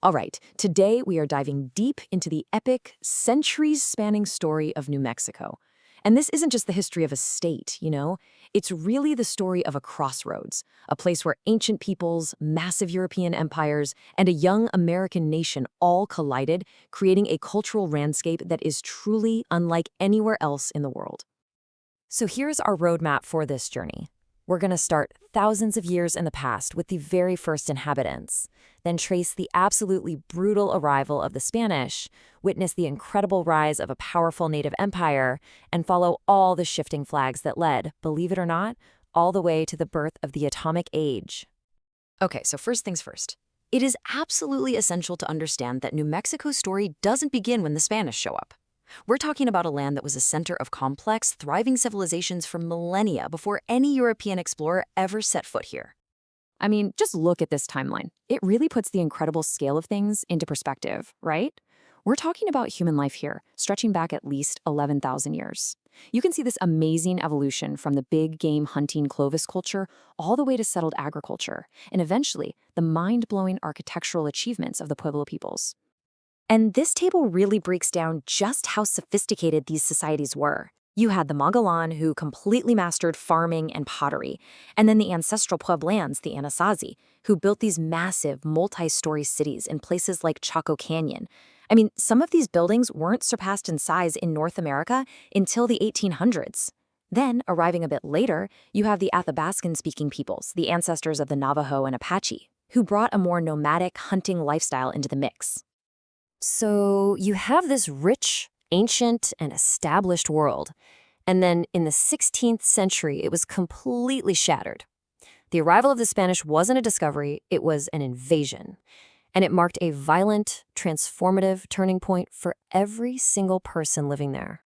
All right, today we are diving deep into the epic, centuries-spanning story of New Mexico. And this isn't just the history of a state. It's really the story of a crossroads, a place where ancient peoples, massive European empires, and a young American nation all collided, creating a cultural landscape that is truly unlike anywhere else in the world. So here's our roadmap for this journey. We're going to start thousands of years in the past with the very first inhabitants, then trace the absolutely brutal arrival of the Spanish, witness the incredible rise of a powerful native empire, and follow all the shifting flags that led, believe it or not, all the way to the birth of the atomic age. Okay, so first things first. It is absolutely essential to understand that New Mexico's story doesn't begin when the Spanish show up. We're talking about a land that was a center of complex, thriving civilizations for millennia before any European explorer ever set foot here. I mean, just look at this timeline. It really puts the incredible scale of things into perspective, right? We're talking about human life here, stretching back at least 11,000 years. You can see this amazing evolution from the big game hunting Clovis culture all the way to settled agriculture, and eventually the mind-blowing architectural achievements of the Pueblo peoples. And this table really breaks down just how sophisticated these societies were. You had the Magalan, who completely mastered farming and pottery, and then the ancestral Pueblans, the Anasazi, who built these massive, multi-story cities in places like Chaco Canyon. I mean, some of these buildings weren't surpassed in size in North America until the 1800s. Then, arriving a bit later, you have the Athabascan-speaking peoples, the ancestors of the Navajo and Apache, who brought a more nomadic hunting lifestyle into the mix. So you have this rich, ancient, and established world. And then in the 16th century, it was completely shattered. The arrival of the Spanish wasn't a discovery, it was an invasion. And it marked a violent, transformative turning point for every single person living there.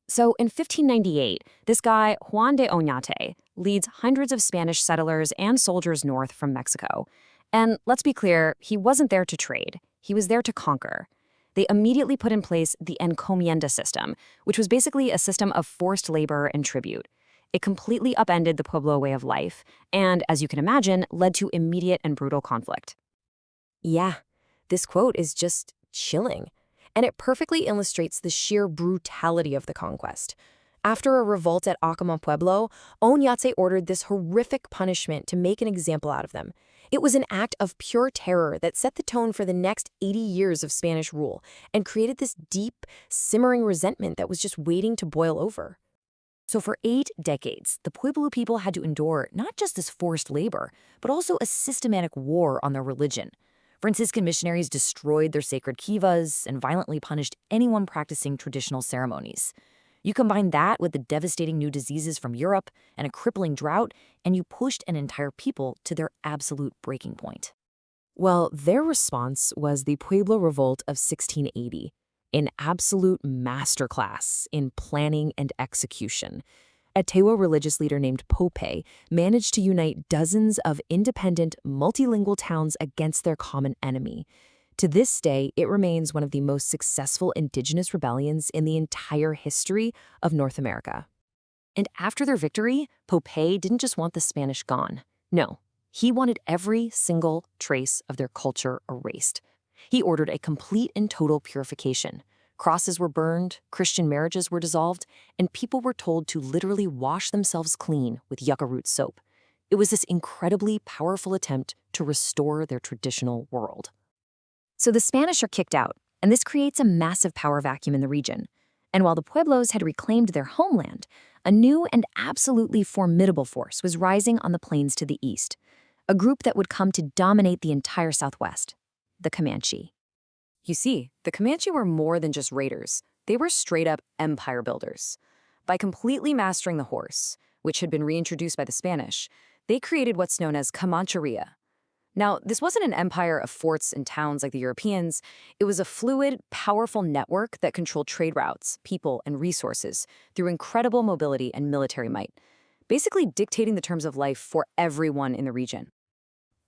So in 1598, this guy, Juan de Oñate, leads hundreds of Spanish settlers and soldiers north from Mexico. And let's be clear, he wasn't there to trade. He was there to conquer. They immediately put in place the encomienda system, which was basically a system of forced labor and tribute. It completely upended the Pueblo way of life, and, as you can imagine, led to immediate and brutal conflict. Yeah, this quote is just chilling, and it perfectly illustrates the sheer brutality of the conquest. After a revolt at Acoma Pueblo, Oñate ordered this horrific punishment to make an example out of them. It was an act of pure terror that set the tone for the next 80 years of Spanish rule and created this deep, simmering resentment that was just waiting to boil over. So for 8 decades, the Pueblo people had to endure not just this forced labor, but also a systematic war on their religion. Franciscan missionaries destroyed their sacred kivas and violently punished anyone practicing traditional ceremonies. You combine that with the devastating new diseases from Europe and a crippling drought, and you pushed an entire people to their absolute breaking point. Well, their response was the Pueblo Revolt of 1680, an absolute masterclass in planning and execution. A Tewa religious leader named Pope managed to unite dozens of independent, multilingual towns against their common enemy. To this day, it remains one of the most successful indigenous rebellions in the entire history of North America. And after their victory, Pope didn't just want the Spanish gone. No, he wanted every single trace of their culture erased. He ordered a complete and total purification. Crosses were burned, Christian marriages were dissolved, and people were told to literally wash themselves clean with yucca root soap. It was this incredibly powerful attempt to restore their traditional world. So the Spanish are kicked out, and this creates a massive power vacuum in the region. And while the Pueblos had reclaimed their homeland, a new and absolutely formidable force was rising on the plains to the east, a group that would come to dominate the entire Southwest, the Comanche. You see, the Comanche were more than just raiders. They were straight-up empire builders. By completely mastering the horse, which had been reintroduced by the Spanish, they created what's known as Comancheria. Now, this wasn't an empire of forts and towns like the Europeans. It was a fluid, powerful network that controlled trade routes, people, and resources through incredible mobility and military might, basically dictating the terms of life for everyone in the region.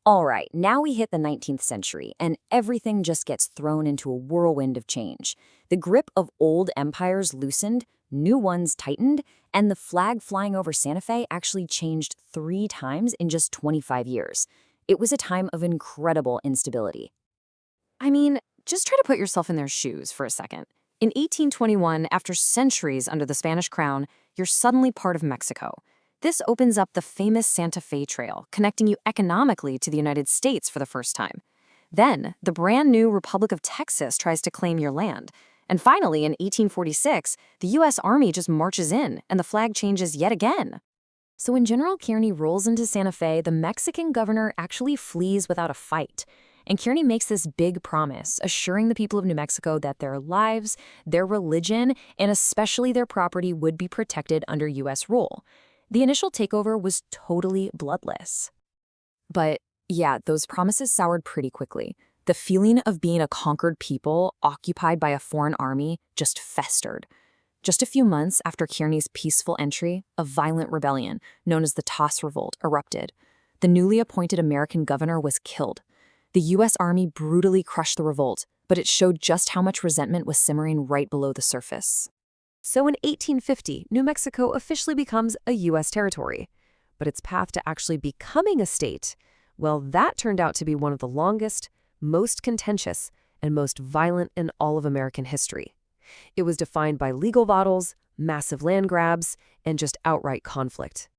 All right, now we hit the 19th century, and everything just gets thrown into a whirlwind of change. The grip of old empires loosened, new ones tightened, and the flag flying over Santa Fe actually changed 3 times in just 25 years. It was a time of incredible instability. I mean, just try to put yourself in their shoes for a second. In 1821, after centuries under the Spanish crown, you're suddenly part of Mexico. This opens up the famous Santa Fe Trail, connecting you economically to the United States for the first time. Then, the brand new Republic of Texas tries to claim your land. And finally, in 1846, the U.S. Army just marches in, and the flag changes yet again. So when General Kearny rolls into Santa Fe, the Mexican governor actually flees without a fight. And Kearny makes this big promise, assuring the people of New Mexico that their lives, their religion, and especially their property would be protected under U.S. rule. The initial takeover was totally bloodless. But yeah, those promises soured pretty quickly. The feeling of being a conquered people occupied by a foreign army just festered. Just a few months after Kearny's peaceful entry, a violent rebellion, known as the Toss Revolt, erupted. The newly appointed American governor was killed. The U.S. Army brutally crushed the revolt, but it showed just how much resentment was simmering right below the surface. So in 1850, New Mexico officially becomes a U.S. territory. But its path to actually becoming a state, well, that turned out to be one of the longest, most contentious, and most violent in all of American history. It was defined by legal battles, massive land grabs, and just outright conflict.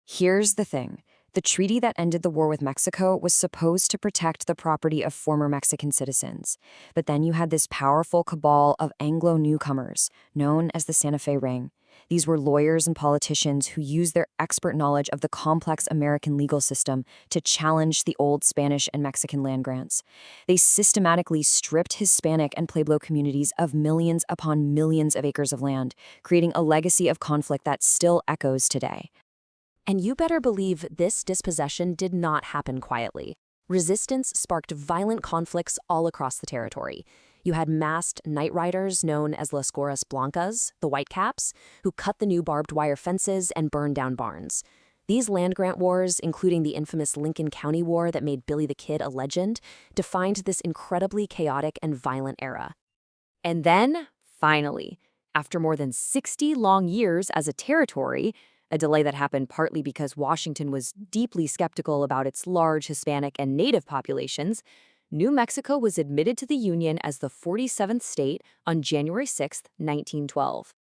Here's the thing. The treaty that ended the war with Mexico was supposed to protect the property of former Mexican citizens. But then you had this powerful cabal of Anglo newcomers, known as the Santa Fe Ring. These were lawyers and politicians who used their expert knowledge of the complex American legal system to challenge the old Spanish and Mexican land grants. They systematically stripped Hispanic and Pueblo communities of millions upon millions of acres of land, creating a legacy of conflict that still echoes today. And you better believe this dispossession did not happen quietly. Resistance sparked violent conflicts all across the territory. You had masked night riders known as Las Gorras Blancas, the Whitecaps, who cut the new barbed wire fences and burned down barns. These land grant wars, including the infamous Lincoln County War that made Billy the Kid a legend, defined this incredibly chaotic and violent era. And then, finally, after more than 60 long years as a territory, a delay that happened partly because Washington was deeply skeptical about its large Hispanic and Native populations, New Mexico was admitted to the Union as the 47th state on January 6, 1912.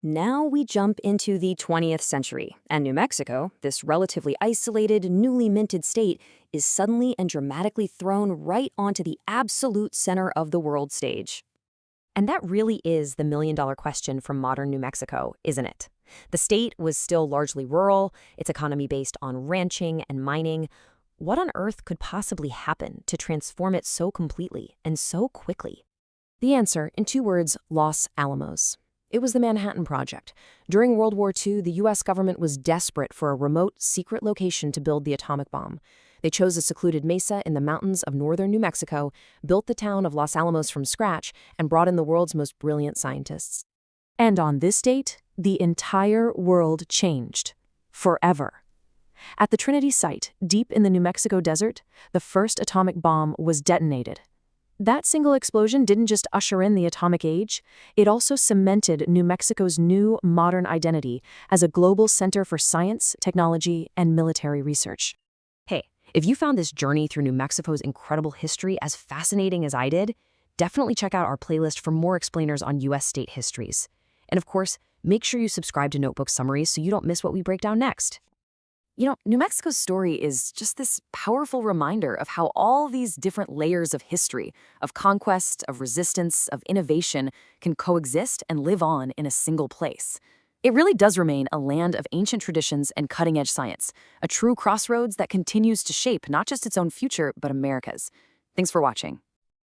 Now we jump into the 20th century, and New Mexico, this relatively isolated, newly minted state, is suddenly and dramatically thrown right onto the absolute center of the world stage. And that really is the million-dollar question from modern New Mexico, isn't it? The state was still largely rural, its economy based on ranching and mining. What on earth could possibly happen to transform it so completely and so quickly? The answer, in 2 words, Los Alamos. It was the Manhattan Project. During World War II, the U.S. government was desperate for a remote, secret location to build the atomic bomb. They chose a secluded mesa in the mountains of northern New Mexico, built the town of Los Alamos from scratch, and brought in the world's most brilliant scientists. And on this date, the entire world changed. Forever. At the Trinity site, deep in the New Mexico desert, the first atomic bomb was detonated. That single explosion didn't just usher in the atomic age, it also cemented New Mexico's new, modern identity as a global center for science, technology, and military research. Hey, if you found this journey through New Mexico's incredible history as fascinating as I did, definitely check out our playlist for more explainers on U.S. state histories. And of course, make sure you subscribe to Notebook Summaries so you don't miss what we break down next. New Mexico's story is just this powerful reminder of how all these different layers of history, of conquest, of resistance, of innovation, can coexist and live on in a single place. It really does remain a land of ancient traditions and cutting-edge science, a true crossroads that continues to shape not just its own future, but America's. Thanks for watching.